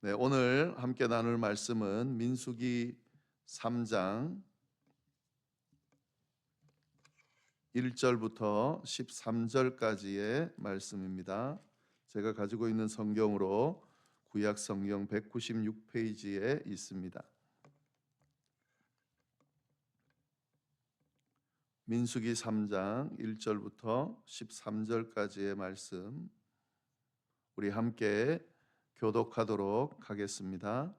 네, 오늘 함께 나눌 말씀은 민수기 3장 1절부터 13절까지의 말씀입니다. 제가 가지고 있는 성경으로 구약 성경 196페이지에 있습니다. 민수기 3장 1절부터 13절까지의 말씀 우리 함께 교독하도록 하겠습니다.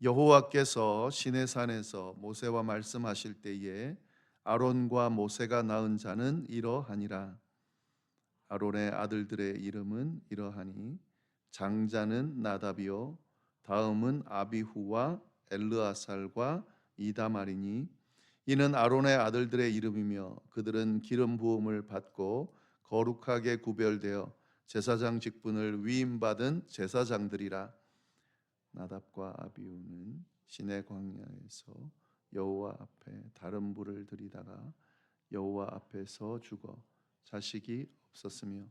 여호와께서 시내산에서 모세와 말씀하실 때에 아론과 모세가 낳은 자는 이러하니라. 아론의 아들들의 이름은 이러하니 장자는 나답이요 다음은 아비후와 엘르아살과 이다말이니 이는 아론의 아들들의 이름이며 그들은 기름 부음을 받고 거룩하게 구별되어 제사장 직분을 위임받은 제사장들이라. 나답과 아비후는 시내 광야에서 여호와 앞에 다른 불을 들이다가 여호와 앞에서 죽어 자식이 없었으며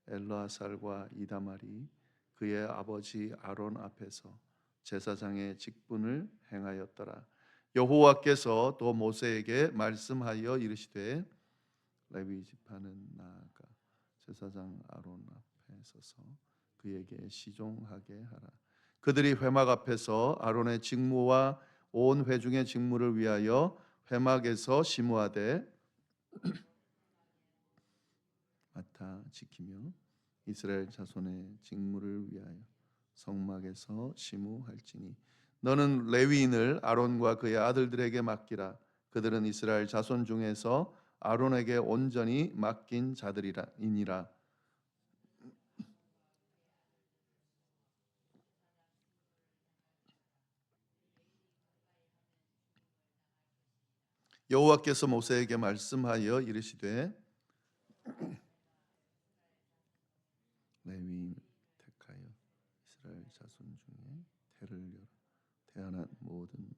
엘르아살과 이다말이 그의 아버지 아론 앞에서 제사장의 직분을 행하였더라. 여호와께서 또 모세에게 말씀하여 이르시되 레위 지파는 나아가 제사장 아론 앞에 서서 그에게 시종하게 하라. 그들이 회막 앞에서 아론의 직무와 온 회중의 직무를 위하여 회막에서 심우하되 맡아 지키며 이스라엘 자손의 직무를 위하여 성막에서 심우할지니 너는 레위인을 아론과 그의 아들들에게 맡기라. 그들은 이스라엘 자손 중에서 아론에게 온전히 맡긴 자들이니라. 여호와께서 모세에게 말씀하여 이르시되 레위인을 택하여 이스라엘 자손 중에 태를 열어 태어난 모든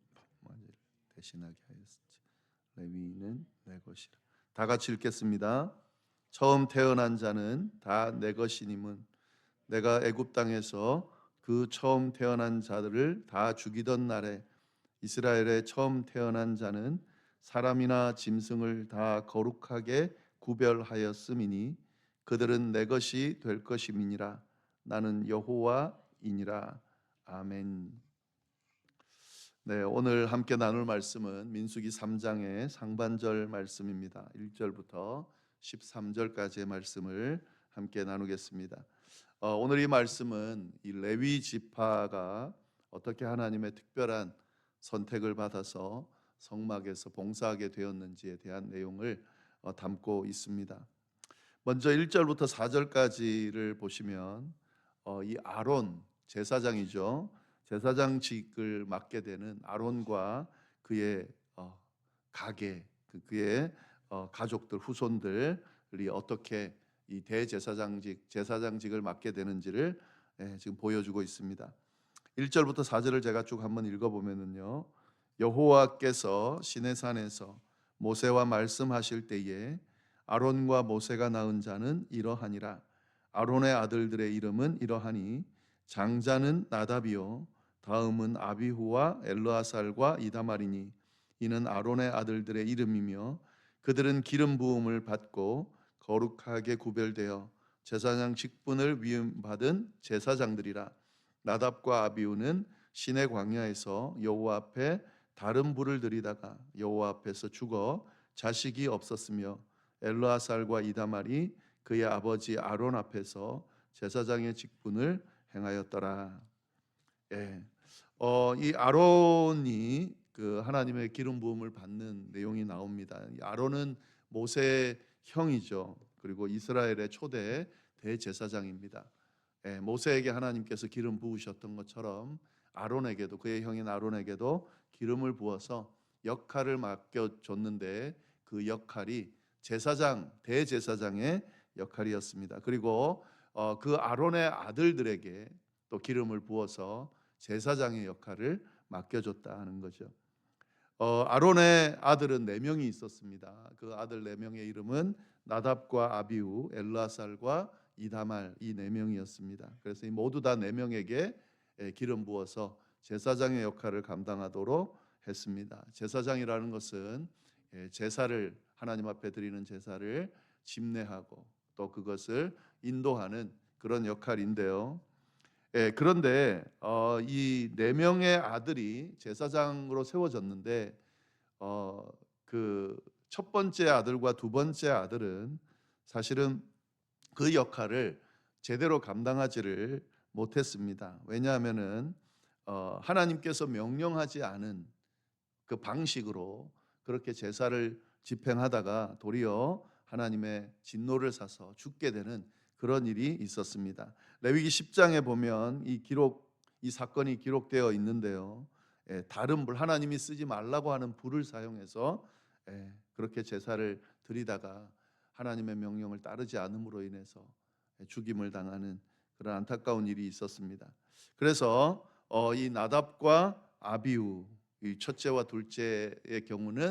만일 대신하게 하였으니 레위인은 내 것이라. 다 같이 읽겠습니다. 처음 태어난 자는 다 내 것이니문 내가 애굽 땅에서 그 처음 태어난 자들을 다 죽이던 날에 이스라엘의 처음 태어난 자는 사람이나 짐승을 다 거룩하게 구별하였음이니 그들은 내 것이 될 것임이니라. 나는 여호와이니라. 아멘. 네, 오늘 함께 나눌 말씀은 민수기 3장의 상반절 말씀입니다. 1절부터 13절까지의 말씀을 함께 나누겠습니다. 오늘 이 말씀은 이 레위 지파가 어떻게 하나님의 특별한 선택을 받아서 성막에서 봉사하게 되었는지에 대한 내용을 담고 있습니다. 먼저 1절부터 4절까지를 보시면 이 아론 제사장이죠. 제사장직을 맡게 되는 아론과 그의 가계, 그의 가족들, 후손들이 어떻게 이 제사장직을 맡게 되는지를 지금 보여주고 있습니다. 1절부터 4절을 제가 쭉 한번 읽어보면요, 여호와께서 시내산에서 모세와 말씀하실 때에 아론과 모세가 낳은 자는 이러하니라. 아론의 아들들의 이름은 이러하니 장자는 나답이요 다음은 아비후와 엘르아살과 이다말이니 이는 아론의 아들들의 이름이며 그들은 기름 부음을 받고 거룩하게 구별되어 제사장 직분을 위임받은 제사장들이라. 나답과 아비후는 시내 광야에서 여호와 앞에 다른 불을 들이다가 여호와 앞에서 죽어 자식이 없었으며 엘르아살과 이다말이 그의 아버지 아론 앞에서 제사장의 직분을 행하였더라. 예, 이 아론이 그 하나님의 기름 부음을 받는 내용이 나옵니다. 이 아론은 모세의 형이죠. 그리고 이스라엘의 초대 대제사장입니다. 예, 모세에게 하나님께서 기름 부으셨던 것처럼 아론에게도 그의 형인 아론에게도 기름을 부어서 역할을 맡겨줬는데 그 역할이 제사장 대제사장의 역할이었습니다. 그리고 그 아론의 아들들에게 또 기름을 부어서 제사장의 역할을 맡겨줬다 하는 거죠. 아론의 아들은 네 명이 있었습니다. 그 아들 네 명의 이름은 나답과 아비후, 엘르아살과 이다말 이 네 명이었습니다. 그래서 모두 다 네 명에게 기름 부어서 제사장의 역할을 감당하도록 했습니다. 제사장이라는 것은 제사를 하나님 앞에 드리는 제사를 집례하고 또 그것을 인도하는 그런 역할인데요. 그런데 이 네 명의 아들이 제사장으로 세워졌는데 그 첫 번째 아들과 두 번째 아들은 사실은 그 역할을 제대로 감당하지를 못했습니다. 왜냐하면은 하나님께서 명령하지 않은 그 방식으로 그렇게 제사를 집행하다가 도리어 하나님의 진노를 사서 죽게 되는 그런 일이 있었습니다. 레위기 10장에 보면 이 사건이 기록되어 있는데요. 다른 불, 하나님이 쓰지 말라고 하는 불을 사용해서 그렇게 제사를 드리다가 하나님의 명령을 따르지 않음으로 인해서 죽임을 당하는 그런 안타까운 일이 있었습니다. 그래서 이 나답과 아비후, 이 첫째와 둘째의 경우는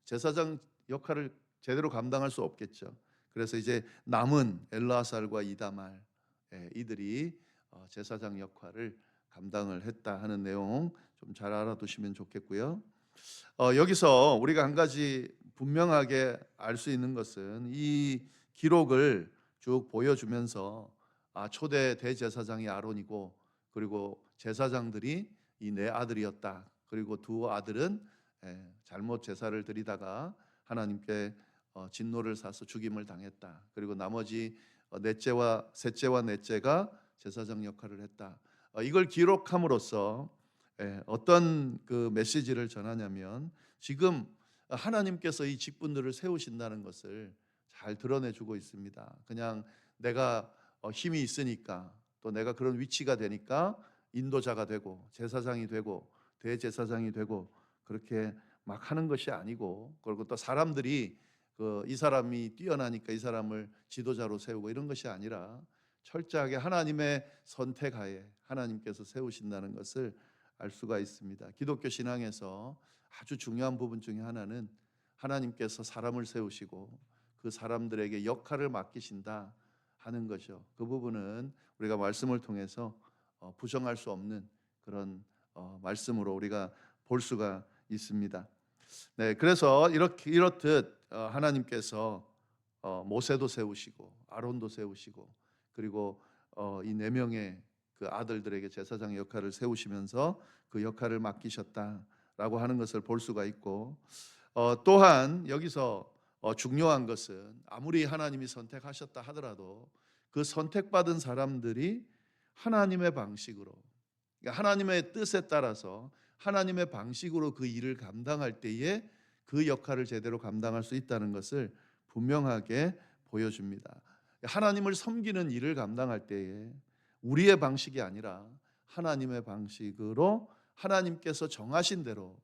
제사장 역할을 제대로 감당할 수 없겠죠. 그래서 이제 남은 엘르아살과 이다말 이들이 제사장 역할을 감당을 했다 하는 내용 좀 잘 알아두시면 좋겠고요. 여기서 우리가 한 가지 분명하게 알 수 있는 것은 이 기록을 쭉 보여주면서 초대 대제사장이 아론이고 그리고 제사장들이 이 네 아들이었다. 그리고 두 아들은 잘못 제사를 드리다가 하나님께 진노를 사서 죽임을 당했다. 그리고 나머지 셋째와 넷째가 제사장 역할을 했다. 이걸 기록함으로써 어떤 그 메시지를 전하냐면 지금 하나님께서 이 직분들을 세우신다는 것을 잘 드러내주고 있습니다. 그냥 내가 힘이 있으니까 또 내가 그런 위치가 되니까 인도자가 되고 제사장이 되고 대제사장이 되고 그렇게 막 하는 것이 아니고, 그리고 또 사람들이 이 사람이 뛰어나니까 이 사람을 지도자로 세우고 이런 것이 아니라 철저하게 하나님의 선택하에 하나님께서 세우신다는 것을 알 수가 있습니다. 기독교 신앙에서 아주 중요한 부분 중에 하나는 하나님께서 사람을 세우시고 그 사람들에게 역할을 맡기신다 하는 거죠. 그 부분은 우리가 말씀을 통해서 부정할 수 없는 그런 말씀으로 우리가 볼 수가 있습니다. 네, 그래서 이렇듯 하나님께서 모세도 세우시고 아론도 세우시고 그리고 이 네 명의 그 아들들에게 제사장 역할을 세우시면서 그 역할을 맡기셨다라고 하는 것을 볼 수가 있고, 또한 여기서 중요한 것은 아무리 하나님이 선택하셨다 하더라도 그 선택받은 사람들이 하나님의 방식으로, 그러니까 하나님의 뜻에 따라서 하나님의 방식으로 그 일을 감당할 때에 그 역할을 제대로 감당할 수 있다는 것을 분명하게 보여줍니다. 하나님을 섬기는 일을 감당할 때에 우리의 방식이 아니라 하나님의 방식으로 하나님께서 정하신 대로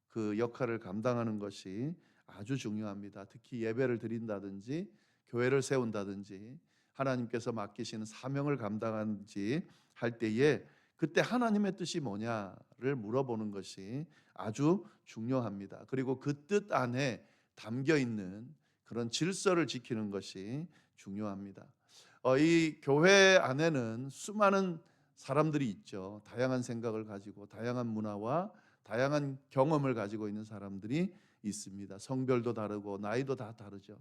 그 역할을 감당하는 것이 아주 중요합니다. 특히 예배를 드린다든지 교회를 세운다든지 하나님께서 맡기시는 사명을 감당하는지 할 때에 그때 하나님의 뜻이 뭐냐를 물어보는 것이 아주 중요합니다. 그리고 그 뜻 안에 담겨 있는 그런 질서를 지키는 것이 중요합니다. 이 교회 안에는 수많은 사람들이 있죠. 다양한 생각을 가지고 다양한 문화와 다양한 경험을 가지고 있는 사람들이 있습니다. 성별도 다르고 나이도 다 다르죠.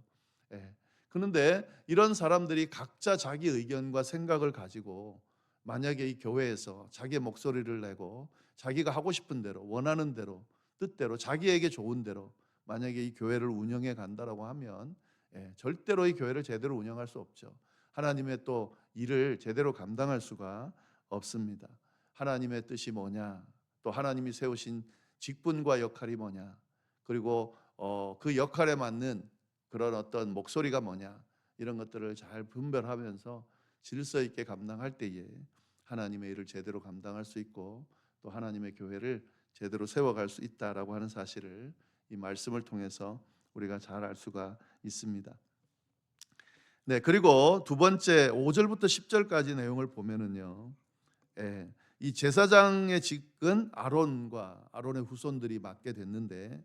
그런데 이런 사람들이 각자 자기 의견과 생각을 가지고 만약에 이 교회에서 자기의 목소리를 내고 자기가 하고 싶은 대로 원하는 대로 뜻대로 자기에게 좋은 대로 만약에 이 교회를 운영해 간다라고 하면 절대로 이 교회를 제대로 운영할 수 없죠. 하나님의 또 일을 제대로 감당할 수가 없습니다. 하나님의 뜻이 뭐냐, 또 하나님이 세우신 직분과 역할이 뭐냐, 그리고 그 역할에 맞는 그런 어떤 목소리가 뭐냐, 이런 것들을 잘 분별하면서 질서 있게 감당할 때에 하나님의 일을 제대로 감당할 수 있고 또 하나님의 교회를 제대로 세워갈 수 있다라고 하는 사실을 이 말씀을 통해서 우리가 잘 알 수가 있습니다. 네, 그리고 두 번째 5절부터 10절까지 내용을 보면은요, 이 제사장의 직은 아론과 아론의 후손들이 맡게 됐는데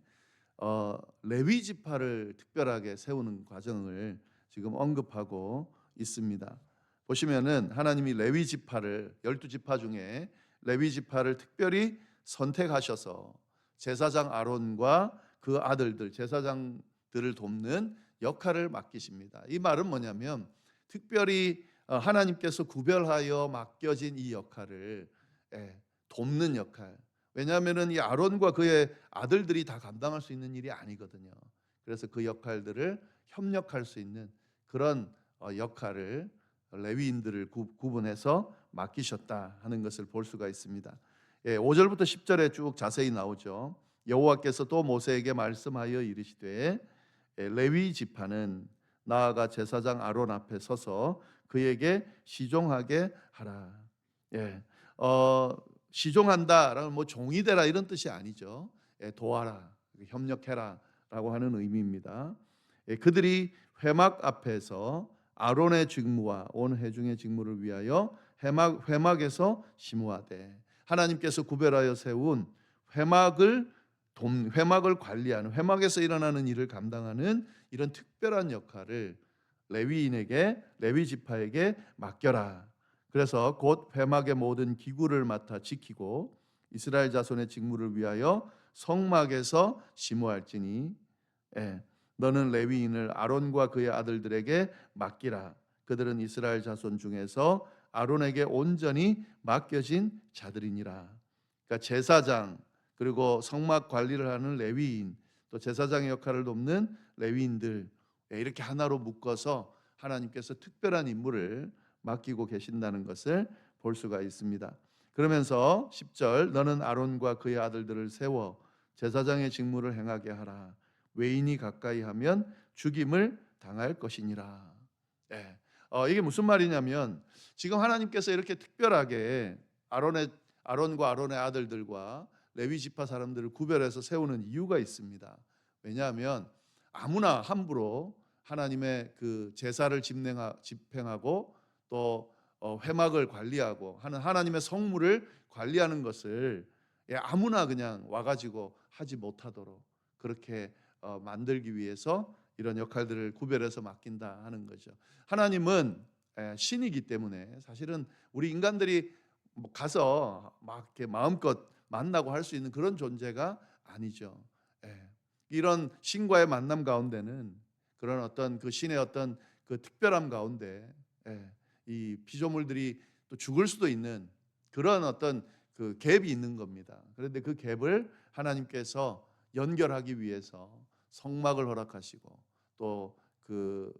레위 지파를 특별하게 세우는 과정을 지금 언급하고 있습니다. 보시면은 하나님이 레위 지파를 12지파 중에 레위 지파를 특별히 선택하셔서 제사장 아론과 그 아들들, 제사장들을 돕는 역할을 맡기십니다. 이 말은 뭐냐면 특별히 하나님께서 구별하여 맡겨진 이 역할을 돕는 역할. 왜냐하면은 이 아론과 그의 아들들이 다 감당할 수 있는 일이 아니거든요. 그래서 그 역할들을 협력할 수 있는 그런 역할을 레위인들을 구분해서 맡기셨다 하는 것을 볼 수가 있습니다. 5절부터 10절에 쭉 자세히 나오죠. 여호와께서 또 모세에게 말씀하여 이르시되 레위 지파는 나아가 제사장 아론 앞에 서서 그에게 시종하게 하라. 시종한다라는 뭐 종이 되라 이런 뜻이 아니죠. 도와라, 협력해라라고 하는 의미입니다. 그들이 회막 앞에서 아론의 직무와 온 회중의 직무를 위하여 회막에서 심우하되 하나님께서 구별하여 세운 회막을 관리하는 회막에서 일어나는 일을 감당하는 이런 특별한 역할을 레위 지파에게 맡겨라. 그래서 곧 회막의 모든 기구를 맡아 지키고 이스라엘 자손의 직무를 위하여 성막에서 심우할지니 너는 레위인을 아론과 그의 아들들에게 맡기라. 그들은 이스라엘 자손 중에서 아론에게 온전히 맡겨진 자들이니라. 그러니까 제사장 그리고 성막 관리를 하는 레위인 또 제사장의 역할을 돕는 레위인들 이렇게 하나로 묶어서 하나님께서 특별한 임무를 맡기고 계신다는 것을 볼 수가 있습니다. 그러면서 10절 너는 아론과 그의 아들들을 세워 제사장의 직무를 행하게 하라. 외인이 가까이 하면 죽임을 당할 것이니라. 이게 무슨 말이냐면 지금 하나님께서 이렇게 특별하게 아론과 아론의 아들들과 레위 지파 사람들을 구별해서 세우는 이유가 있습니다. 왜냐하면 아무나 함부로 하나님의 그 제사를 집행하고 또 회막을 관리하고 하는 하나님의 성물을 관리하는 것을 아무나 그냥 와가지고 하지 못하도록 그렇게 만들기 위해서 이런 역할들을 구별해서 맡긴다 하는 거죠. 하나님은 신이기 때문에 사실은 우리 인간들이 가서 막 이렇게 마음껏 만나고 할 수 있는 그런 존재가 아니죠. 이런 신과의 만남 가운데는 그런 어떤 그 신의 어떤 그 특별함 가운데 이 피조물들이 또 죽을 수도 있는 그런 어떤 그 갭이 있는 겁니다. 그런데 그 갭을 하나님께서 연결하기 위해서 성막을 허락하시고 또 그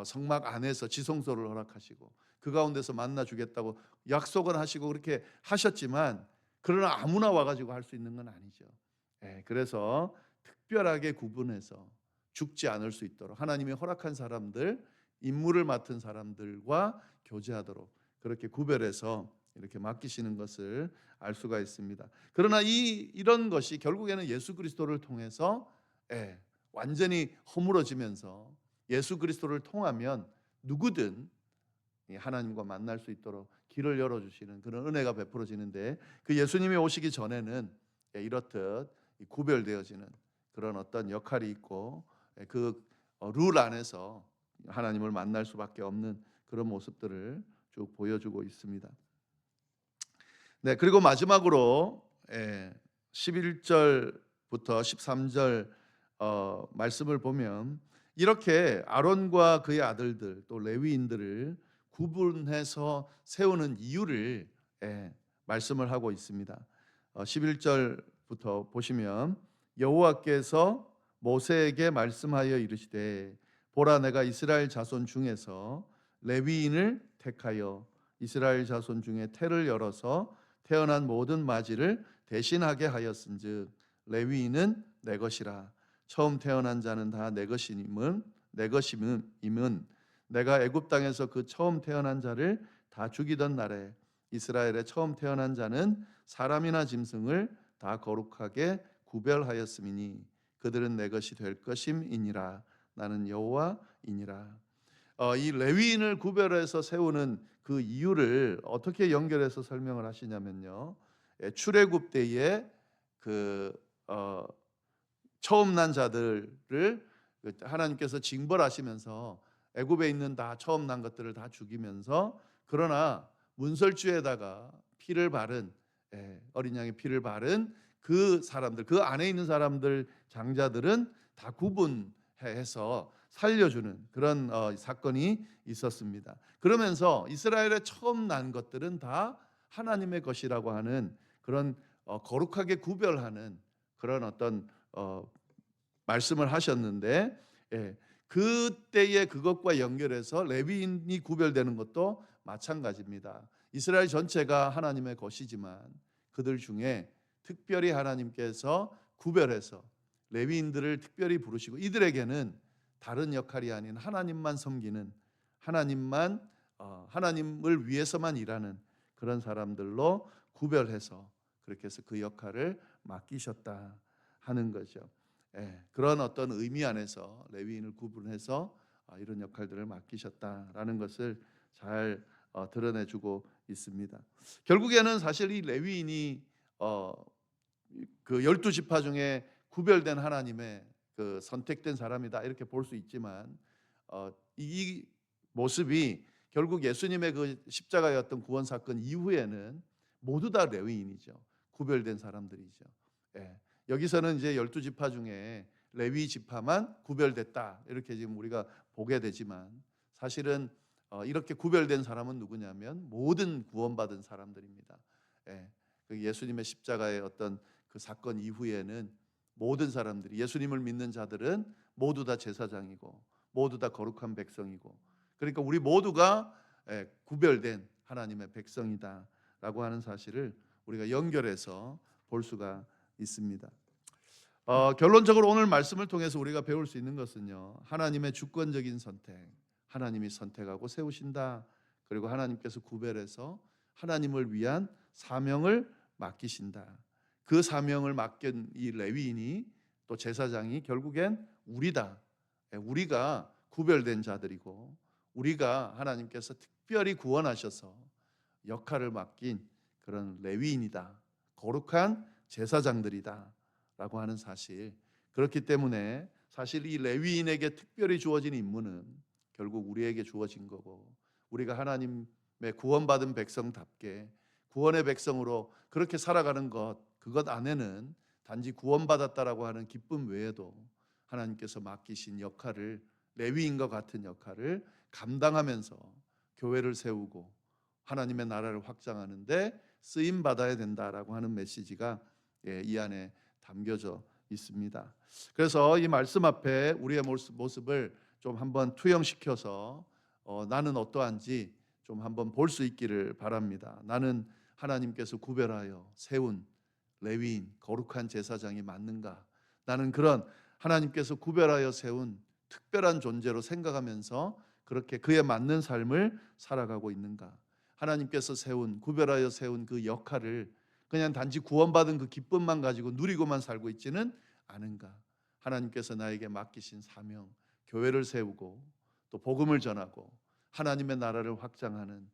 성막 안에서 지성소를 허락하시고 그 가운데서 만나 주겠다고 약속을 하시고 그렇게 하셨지만 그러나 아무나 와가지고 할 수 있는 건 아니죠. 그래서 특별하게 구분해서 죽지 않을 수 있도록 하나님이 허락한 사람들, 임무를 맡은 사람들과 교제하도록 그렇게 구별해서 이렇게 맡기시는 것을 알 수가 있습니다. 그러나 이런 것이 결국에는 예수 그리스도를 통해서 완전히 허물어지면서 예수 그리스도를 통하면 누구든 하나님과 만날 수 있도록 길을 열어주시는 그런 은혜가 베풀어지는데 그 예수님이 오시기 전에는 이렇듯 구별되어지는 그런 어떤 역할이 있고 그 룰 안에서 하나님을 만날 수밖에 없는 그런 모습들을 쭉 보여주고 있습니다. 그리고 마지막으로 11절부터 13절 말씀을 보면 이렇게 아론과 그의 아들들 또 레위인들을 구분해서 세우는 이유를 말씀을 하고 있습니다. 11절부터 보시면 여호와께서 모세에게 말씀하여 이르시되 보라 내가 이스라엘 자손 중에서 레위인을 택하여 이스라엘 자손 중에 태를 열어서 태어난 모든 마지를 대신하게 하였은즉 레위인은 내 것이라 처음 태어난 자는 다 내 것임은 내가 애굽 땅에서 그 처음 태어난 자를 다 죽이던 날에 이스라엘의 처음 태어난 자는 사람이나 짐승을 다 거룩하게 구별하였음이니 그들은 내 것이 될 것임이니라 나는 여호와이니라. 이 레위인을 구별해서 세우는 그 이유를 어떻게 연결해서 설명을 하시냐면요. 출애굽 때에 그 처음 난 자들을 하나님께서 징벌하시면서 애굽에 있는 다 처음 난 것들을 다 죽이면서 그러나 문설주에다가 피를 바른 어린 양의 피를 바른 그 사람들, 그 안에 있는 사람들, 장자들은 다 구분해서 살려주는 그런 사건이 있었습니다. 그러면서 이스라엘에 처음 난 것들은 다 하나님의 것이라고 하는 그런 거룩하게 구별하는 그런 어떤 말씀을 하셨는데, 그때의 그것과 연결해서 레위인이 구별되는 것도 마찬가지입니다. 이스라엘 전체가 하나님의 것이지만 그들 중에 특별히 하나님께서 구별해서 레위인들을 특별히 부르시고 이들에게는 다른 역할이 아닌 하나님만 섬기는, 하나님을 위해서만 일하는 그런 사람들로 구별해서 그렇게 해서 그 역할을 맡기셨다 하는 거죠. 그런 어떤 의미 안에서 레위인을 구분해서 이런 역할들을 맡기셨다라는 것을 잘 드러내주고 있습니다. 결국에는 사실 이 레위인이 그 12지파 중에 구별된 하나님의 그 선택된 사람이다 이렇게 볼 수 있지만, 이 모습이 결국 예수님의 그 십자가의 어떤 구원 사건 이후에는 모두 다 레위인이죠. 구별된 사람들이죠. 여기서는 이제 12지파 중에 레위 지파만 구별됐다 이렇게 지금 우리가 보게 되지만, 사실은 이렇게 구별된 사람은 누구냐면 모든 구원받은 사람들입니다. 그 예수님의 십자가의 어떤 그 사건 이후에는 모든 사람들이, 예수님을 믿는 자들은 모두 다 제사장이고 모두 다 거룩한 백성이고, 그러니까 우리 모두가 구별된 하나님의 백성이다라고 하는 사실을 우리가 연결해서 볼 수가 있습니다. 결론적으로 오늘 말씀을 통해서 우리가 배울 수 있는 것은요, 하나님의 주권적인 선택, 하나님이 선택하고 세우신다. 그리고 하나님께서 구별해서 하나님을 위한 사명을 맡기신다. 그 사명을 맡긴 이 레위인이, 또 제사장이 결국엔 우리다. 우리가 구별된 자들이고 우리가 하나님께서 특별히 구원하셔서 역할을 맡긴 그런 레위인이다. 거룩한 제사장들이다 라고 하는 사실. 그렇기 때문에 사실 이 레위인에게 특별히 주어진 임무는 결국 우리에게 주어진 거고, 우리가 하나님의 구원받은 백성답게 구원의 백성으로 그렇게 살아가는 것, 그것 안에는 단지 구원받았다라고 하는 기쁨 외에도 하나님께서 맡기신 역할을, 레위인과 같은 역할을 감당하면서 교회를 세우고 하나님의 나라를 확장하는데 쓰임 받아야 된다라고 하는 메시지가 이 안에 담겨져 있습니다. 그래서 이 말씀 앞에 우리의 모습을 좀 한번 투영시켜서 나는 어떠한지 좀 한번 볼 수 있기를 바랍니다. 나는 하나님께서 구별하여 세운 레위인, 거룩한 제사장이 맞는가? 나는 그런 하나님께서 구별하여 세운 특별한 존재로 생각하면서 그렇게 그에 맞는 삶을 살아가고 있는가? 하나님께서 구별하여 세운 그 역할을 그냥 단지 구원받은 그 기쁨만 가지고 누리고만 살고 있지는 않은가? 하나님께서 나에게 맡기신 사명, 교회를 세우고 또 복음을 전하고 하나님의 나라를 확장하는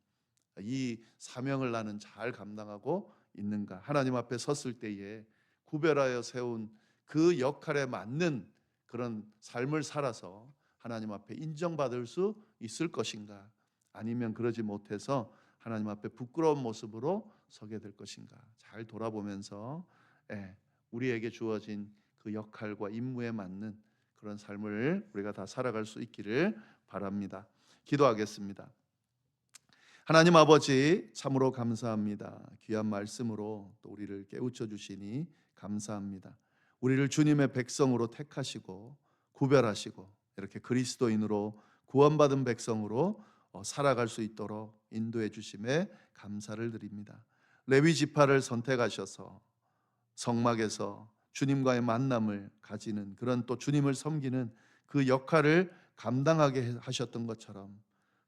이 사명을 나는 잘 감당하고 있는가? 하나님 앞에 섰을 때에 구별하여 세운 그 역할에 맞는 그런 삶을 살아서 하나님 앞에 인정받을 수 있을 것인가? 아니면 그러지 못해서 하나님 앞에 부끄러운 모습으로 서게 될 것인가? 잘 돌아보면서 우리에게 주어진 그 역할과 임무에 맞는 그런 삶을 우리가 다 살아갈 수 있기를 바랍니다. 기도하겠습니다. 하나님 아버지, 참으로 감사합니다. 귀한 말씀으로 또 우리를 깨우쳐 주시니 감사합니다. 우리를 주님의 백성으로 택하시고 구별하시고 이렇게 그리스도인으로 구원받은 백성으로 살아갈 수 있도록 인도해 주심에 감사를 드립니다. 레위 지파를 선택하셔서 성막에서 주님과의 만남을 가지는 그런, 또 주님을 섬기는 그 역할을 감당하게 하셨던 것처럼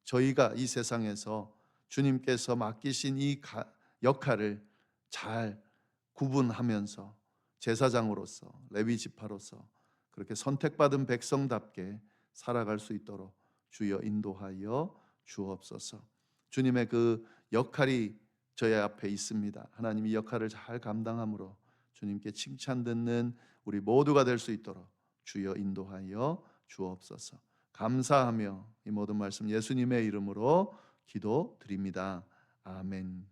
저희가 이 세상에서 주님께서 맡기신 이 역할을 잘 구분하면서 제사장으로서, 레위 지파로서 그렇게 선택받은 백성답게 살아갈 수 있도록 주여 인도하여 주옵소서. 주님의 그 역할이 저희 앞에 있습니다. 하나님 이 역할을 잘 감당함으로 주님께 칭찬 듣는 우리 모두가 될 수 있도록 주여 인도하여 주옵소서. 감사하며 이 모든 말씀 예수님의 이름으로 기도드립니다. 아멘.